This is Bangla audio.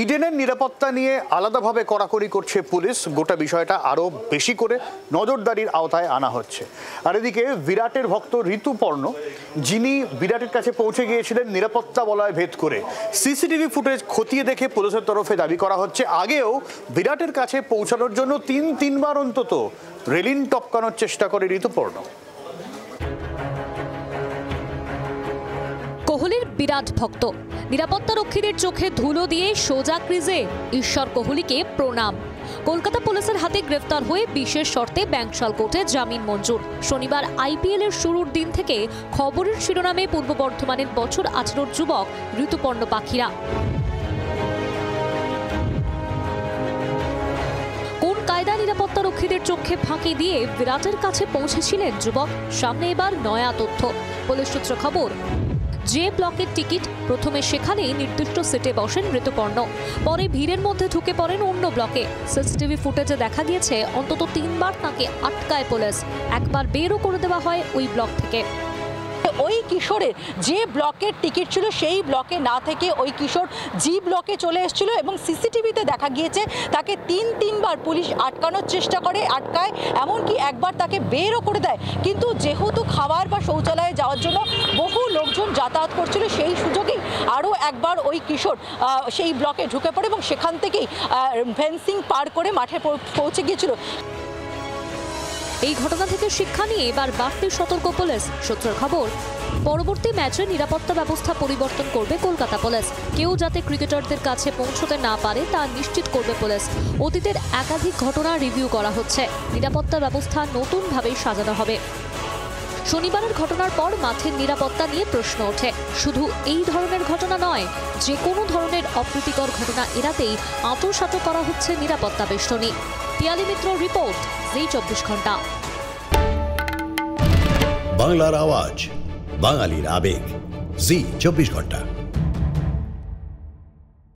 ইডেনের নিরাপত্তা নিয়ে আলাদাভাবে কড়াকড়ি করছে পুলিশ। গোটা বিষয়টা আরও বেশি করে নজরদারির আওতায় আনা হচ্ছে। আর এদিকে বিরাটের ভক্ত ঋতুপর্ণ, যিনি বিরাটের কাছে পৌঁছে গিয়েছিলেন নিরাপত্তা বলয় ভেদ করে, সিসিটিভি ফুটেজ খতিয়ে দেখে পুলিশের তরফে দাবি করা হচ্ছে আগেও বিরাটের কাছে পৌঁছানোর জন্য তিনবার অন্তত রেলিং টপকানোর চেষ্টা করে ঋতুপর্ণ। কোহলির বিরাট ভক্ত, নিরাপত্তা রক্ষীদের চোখে ধুলো দিয়ে সোজা ক্রিজে ঈশ্বর কোহলিকে প্রণাম। কলকাতা পুলিশের হাতে গ্রেফতার হয়ে বিশেষ শর্তে ব্যাংকশাল কোর্টে জামিন মঞ্জুর। শনিবার আইপিএল এর শুরুর দিন থেকে খবরের শিরোনামে পূর্ব বর্ধমানের বছর 18 যুবক ঋতুপর্ণ পাখিরা। কোন কায়দা নিরাপত্তা রক্ষীদের চোখে ফাঁকি দিয়ে বিরাটের কাছে পৌঁছেছিলেন যুবক? সামনে এবার নয়া তথ্য। পুলিশ সূত্রে খবর, যে ব্লকের টিকিট প্রথমে সেখানেই নির্দিষ্ট সিটে বসেন ঋতুপর্ণ, পরে ভিড়ের মধ্যে ঢুকে পড়েন অন্য ব্লকে। সিসিটিভি ফুটেজে দেখা গিয়েছে অন্তত 3বার তাকে আটকায় পুলিশ, একবার বেরও করে দেওয়া হয় ওই ব্লক থেকে। ওই কিশোরের যে ব্লকের টিকিট ছিল সেই ব্লকে না থেকে ওই কিশোর জি ব্লকে চলে এসেছিল এবং সিসিটিভিতে দেখা গিয়েছে তাকে তিনবার পুলিশ আটকানোর চেষ্টা করে, আটকায়, এমনকি একবার তাকে বেরও করে দেয়। কিন্তু যেহেতু খাবার বা শৌচালয়ে যাওয়ার জন্য বহু লোকজন যাতায়াত করছিল, সেই সুযোগেই আরও একবার ওই কিশোর সেই ব্লকে ঢুকে পড়ে এবং সেখান থেকেই ফেন্সিং পার করে মাঠে পৌঁছে গিয়েছিল। এই ঘটনা থেকে শিক্ষা নিয়ে এবার বাড়তি সতর্ক পুলিশ। সূত্রের খবর, পরবর্তী ম্যাচে নিরাপত্তা ব্যবস্থা পরিবর্তন করবে কলকাতা পুলিশ। কেউ যাতে ক্রিকেটারদের কাছে পৌঁছতে না পারে তা নিশ্চিত করবে পুলিশ। অতীতের একাধিক ঘটনা রিভিউ করা হচ্ছে, নিরাপত্তা ব্যবস্থা নতুনভাবে সাজানো হবে। শনিবারের ঘটনার পর মাঠের নিরাপত্তা নিয়ে প্রশ্ন ওঠে। শুধু এই ধরনের ঘটনা নয়, যে কোনো ধরনের অপ্রীতিকর ঘটনা এড়াতেই আঁতোসাঁতো করা হচ্ছে নিরাপত্তা বেষ্টনী। পিয়ালি মিত্র রিপোর্ট, জি 24 ঘন্টা। বাংলার আওয়াজ, বাঙালির আবেগ, জি 24 ঘন্টা।